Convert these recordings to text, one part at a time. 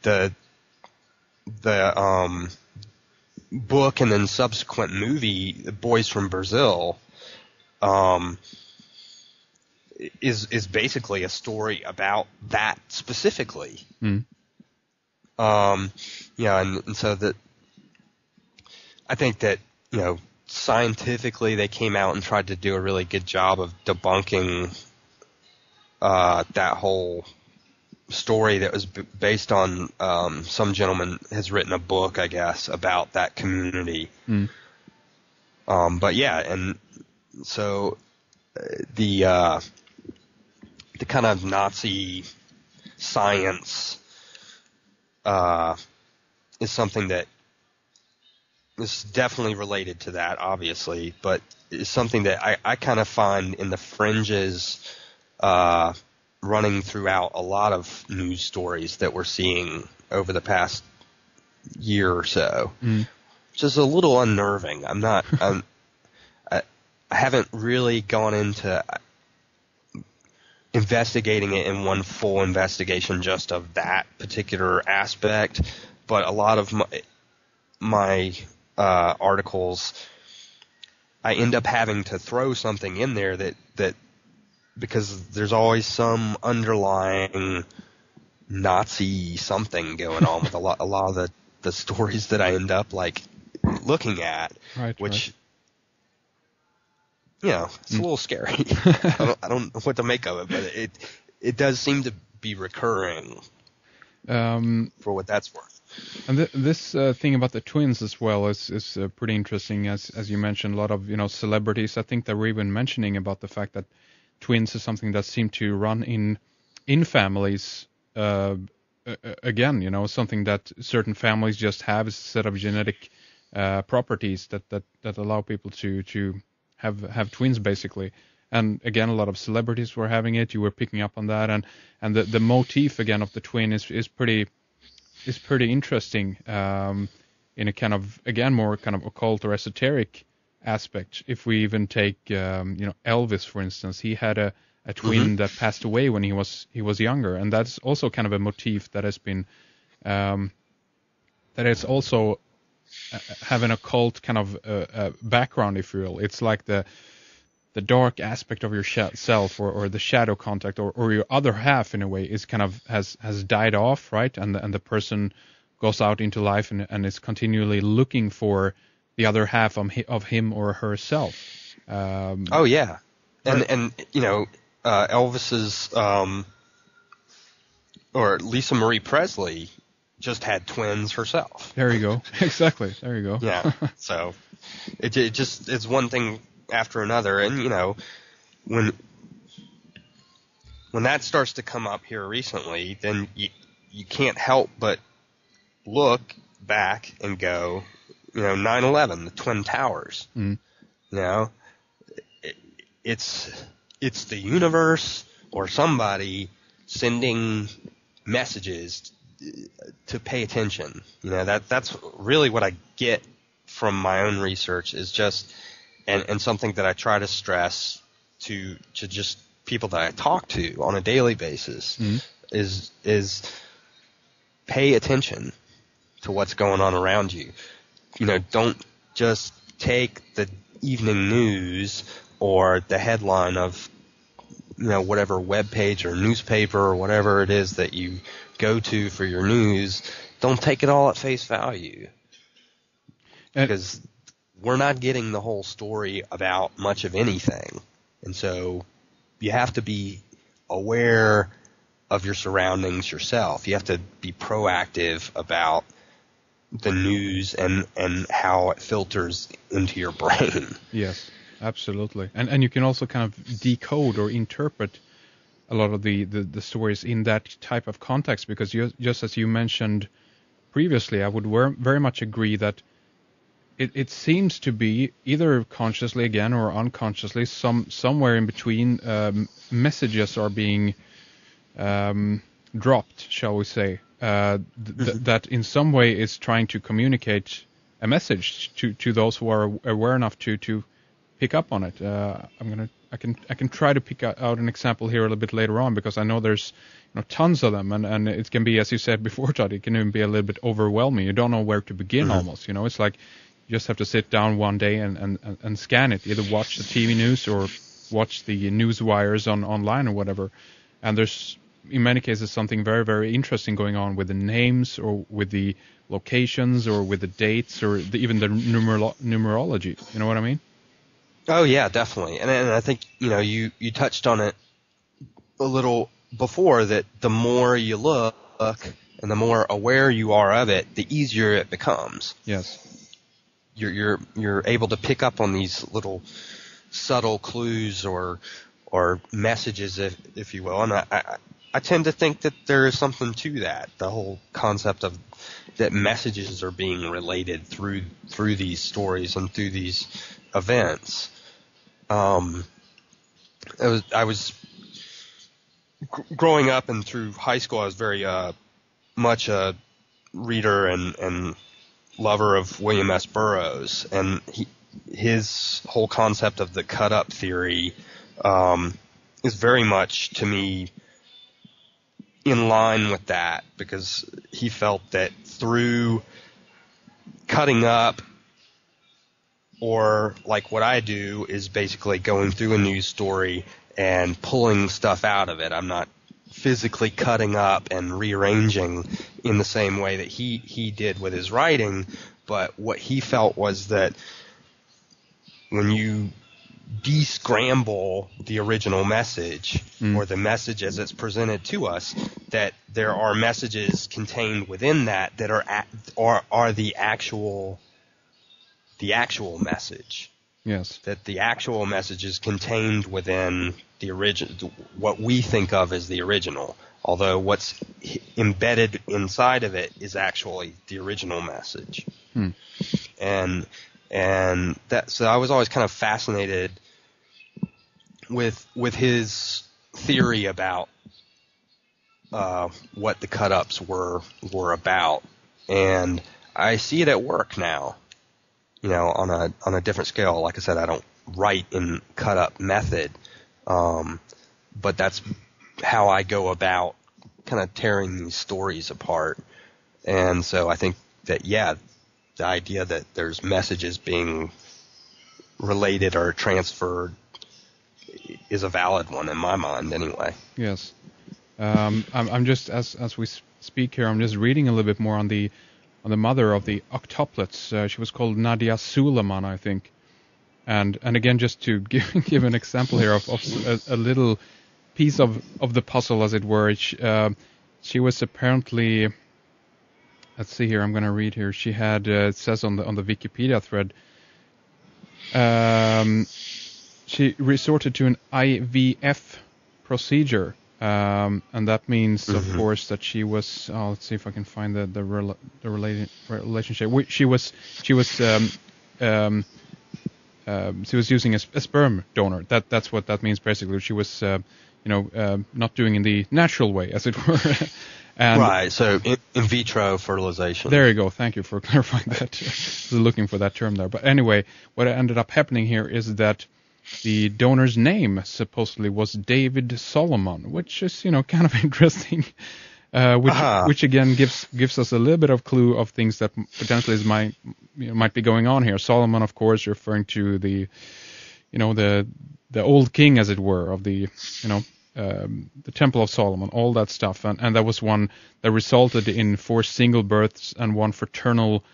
the book and then subsequent movie, Boys from Brazil, is basically a story about that specifically. Mm. And so that I think that, scientifically they came out and tried to do a really good job of debunking that whole story that was based on some gentleman has written a book, I guess, about that community. Mm. But yeah, and so the kind of Nazi science is something that is definitely related to that, obviously, but is something that I kind of find in the fringes running throughout a lot of news stories that we're seeing over the past year or so. Mm. Which is a little unnerving. I haven't really gone into investigating it in one full investigation just of that particular aspect, but a lot of my articles, I end up having to throw something in there that because there's always some underlying Nazi something going on with a lot of the stories that I end up looking at, right, which right. It's a little scary. I don't know what to make of it, but it does seem to be recurring for what that's worth. And this thing about the twins as well is pretty interesting, as you mentioned. A lot of celebrities, I think they were even mentioning about the fact that twins is something that seemed to run in families. Again, something that certain families just have is a set of genetic properties that allow people to have twins, basically. And again, a lot of celebrities were having it. You were picking up on that, and the motif again of the twin is pretty interesting in a kind of, again, more kind of occult or esoteric aspect. If we even take Elvis, for instance, he had a twin that passed away when he was younger, and that's also kind of a motif that has been that is also have an occult kind of background, if you will. It's like the dark aspect of your self, or the shadow contact, or your other half in a way is kind of has died off, right? And the person goes out into life and is continually looking for the other half of him or herself. Oh yeah, and Elvis's or Lisa Marie Presley just had twins herself. There you go. Exactly. There you go. Yeah. So it just it's one thing after another, and when that starts to come up here recently, then you can't help but look back and go, 9/11, the Twin Towers. Mm. It's the universe or somebody sending messages to pay attention. That's really what I get from my own research, is just and something that I try to stress to just people that I talk to on a daily basis is pay attention to what's going on around you. Don't just take the evening news or the headline of whatever web page or newspaper or whatever it is that you go to for your news. Don't take it all at face value, because we're not getting the whole story about much of anything. And so you have to be aware of your surroundings yourself. You have to be proactive about the news and how it filters into your brain. Yes, absolutely. And you can also kind of decode or interpret a lot of the stories in that type of context, because just as you mentioned previously, I would very much agree that it seems to be either consciously again or unconsciously somewhere in between messages are being dropped, shall we say, that in some way is trying to communicate a message to those who are aware enough to pick up on it. I can try to pick out an example here a little bit later on, because I know there's tons of them, and it can be, as you said before, Todd, it can even be a little bit overwhelming. You don't know where to begin almost. It's like you just have to sit down one day and scan it. Either watch the TV news or watch the news wires online or whatever. And there's in many cases something very, very interesting going on with the names or with the locations or with the dates or even the numerology. You know what I mean? Oh yeah, definitely. And I think you touched on it a little before, that the more you look and the more aware you are of it, the easier it becomes. Yes. You're able to pick up on these little subtle clues or messages, if you will. And I tend to think that there is something to that. The whole concept of that messages are being related through these stories and through these events. I was growing up and through high school, I was very much a reader and lover of William S. Burroughs, and his whole concept of the cut-up theory is very much, to me, in line with that, because he felt that through cutting up, or like what I do is basically going through a news story and pulling stuff out of it. I'm not physically cutting up and rearranging in the same way that he did with his writing, but what he felt was that when you de-scramble the original message or the message as it's presented to us, that there are messages contained within that are the actual message. Yes. That the actual message is contained within the original, what we think of as the original, although what's embedded inside of it is actually the original message. And that, so I was always kind of fascinated with his theory about what the cut-ups were about, and I see it at work now. On a different scale. Like I said, I don't write in cut-up method, but that's how I go about kind of tearing these stories apart. And so I think that, yeah, the idea that there's messages being related or transferred is a valid one in my mind, anyway. Yes. I'm just, as we speak here, I'm just reading a little bit more on the mother of the octuplets. She was called Nadia Suleiman, I think. And again, just to give an example here of a little piece of the puzzle, as it were. She was apparently, let's see here, I'm going to read here. She had, it says on the Wikipedia thread, she resorted to an IVF procedure. And that means, of course, that she was. Let's see if I can find the relationship. She was using a sperm donor. That's what that means basically. She was, not doing in the natural way, as it were. And right. So in vitro fertilization. There you go. Thank you for clarifying that. I was looking for that term there. But anyway, what ended up happening here is that the donor's name supposedly was David Solomon, which is, kind of interesting, which again gives us a little bit of clue of things that potentially might be going on here. Solomon, of course, referring to the old king, as it were, of the Temple of Solomon, all that stuff, and that was one that resulted in 4 single births and 1 fraternal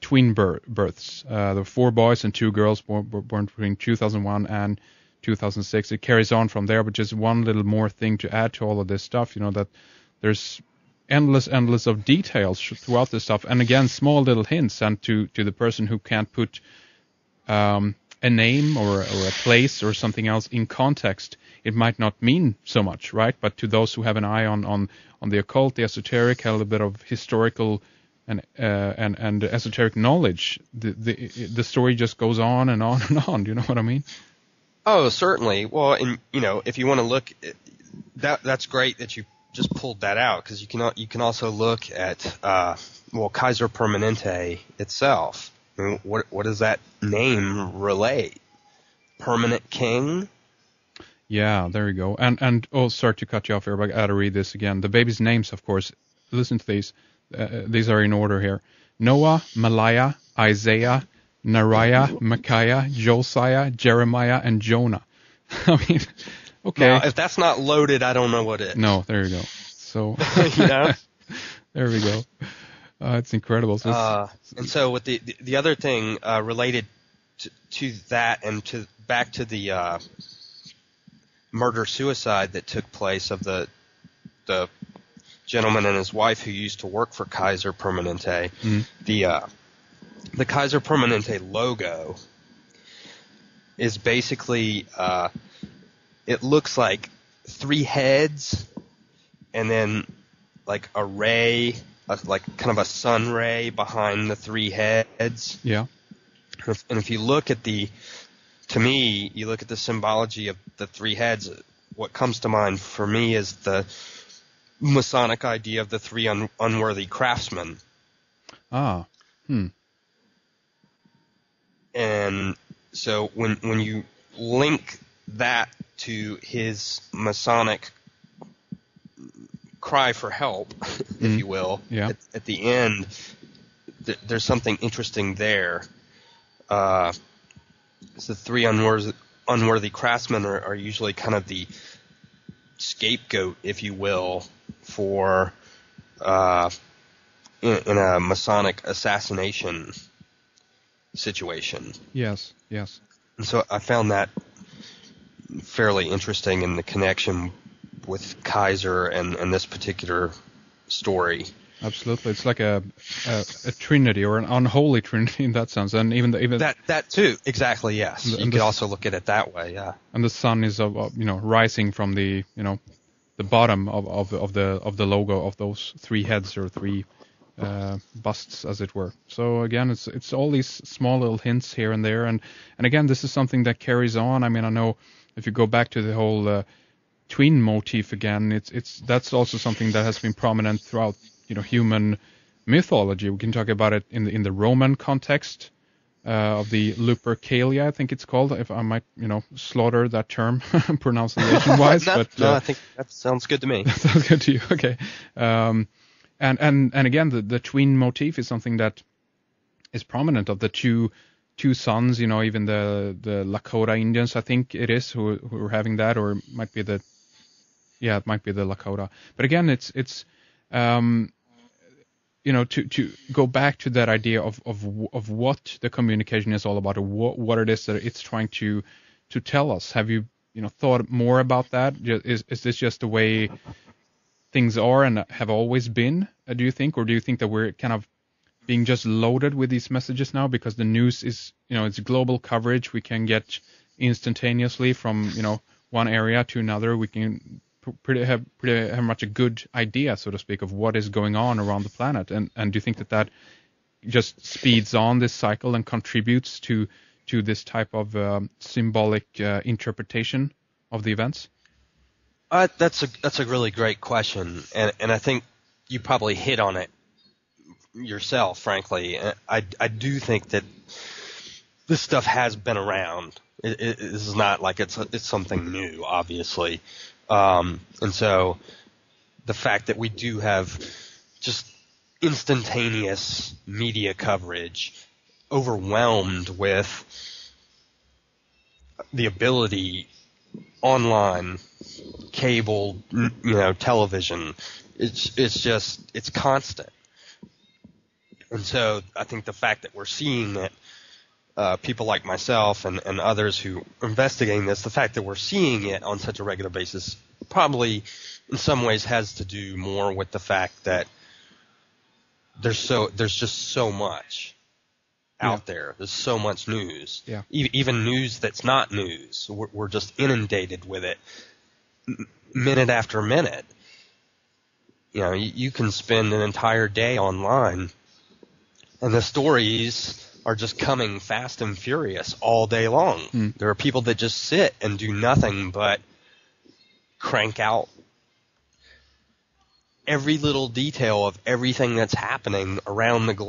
twin births. There were 4 boys and 2 girls born between 2001 and 2006. It carries on from there, but just one little more thing to add to all of this stuff, that there's endless of details throughout this stuff. And again, small little hints, and to the person who can't put a name or a place or something else in context, it might not mean so much, right? But to those who have an eye on the occult, the esoteric, a little bit of historical and esoteric knowledge, the story just goes on and on and on. Do you know what I mean? Oh, certainly. Well, and if you want to look, that's great that you just pulled that out, because you can also look at Kaiser Permanente itself. I mean, what does that name relate? permanent king. Yeah, there you go. And oh, sorry to cut you off here, but I gotta read this again. The babies' names, of course. Listen to these. These are in order here: Noah, Malaya, Isaiah, Nariah, Micaiah, Josiah, Jeremiah, and Jonah. I mean, okay. Now, if that's not loaded, I don't know what is. No, there you go. So, you know? There we go. It's incredible. So and so with the other thing related to that and back to the murder-suicide that took place of the gentleman and his wife who used to work for Kaiser Permanente, the Kaiser Permanente logo is basically it looks like 3 heads and then like a ray, like kind of a sun ray behind the 3 heads. Yeah. And if you look at to me, you look at the symbology of the 3 heads, what comes to mind for me is the Masonic idea of the 3 unworthy craftsmen. Ah. And so when you link that to his Masonic cry for help, if you will, at the end, there's something interesting there. The 3 unworthy craftsmen are usually kind of the scapegoat, if you will, for in a Masonic assassination situation. Yes. And so I found that fairly interesting in the connection with Kaiser and this particular story. Absolutely, it's like a trinity or an unholy trinity in that sense, and even that too. Exactly, yes. You could also look at it that way, yeah. And the sun is rising from the the bottom of the logo of those 3 heads or 3 busts, as it were. So again, it's all these small little hints here and there, and again, this is something that carries on. I mean, I know if you go back to the whole twin motif again, that's also something that has been prominent throughout human mythology. We can talk about it in the Roman context of the Lupercalia, I think it's called, if I might slaughter that term pronunciation wise. No, I think that sounds good to me. That sounds good to you. Okay. And again, the twin motif is something that is prominent of the two sons. Even the Lakota Indians, I think it is, who are having that, or it might be the Lakota. But again, it's to go back to that idea of what the communication is all about, or what it is that it's trying to tell us. Have you thought more about that? Is this just the way things are and have always been, do you think? Or do you think that we're kind of being just loaded with these messages now because the news is, it's global coverage. We can get instantaneously from, one area to another. We can have much a good idea, so to speak, of what is going on around the planet. And do you think that just speeds on this cycle and contributes to this type of symbolic interpretation of the events? That's a really great question, and I think you probably hit on it yourself, frankly. I do think that this stuff has been around. This is not like it's something new, obviously. And so the fact that we do have just instantaneous media coverage, overwhelmed with the ability online, cable, television, it's constant. And so I think the fact that we're seeing it, people like myself and others who are investigating this, the fact that we're seeing it on such a regular basis probably in some ways has to do more with the fact that there's just so much out there. There's so much news. Yeah. Even news that's not news. We're just inundated with it minute after minute. You can spend an entire day online and the stories are just coming fast and furious all day long. There are people that just sit and do nothing but crank out every little detail of everything that's happening around the globe.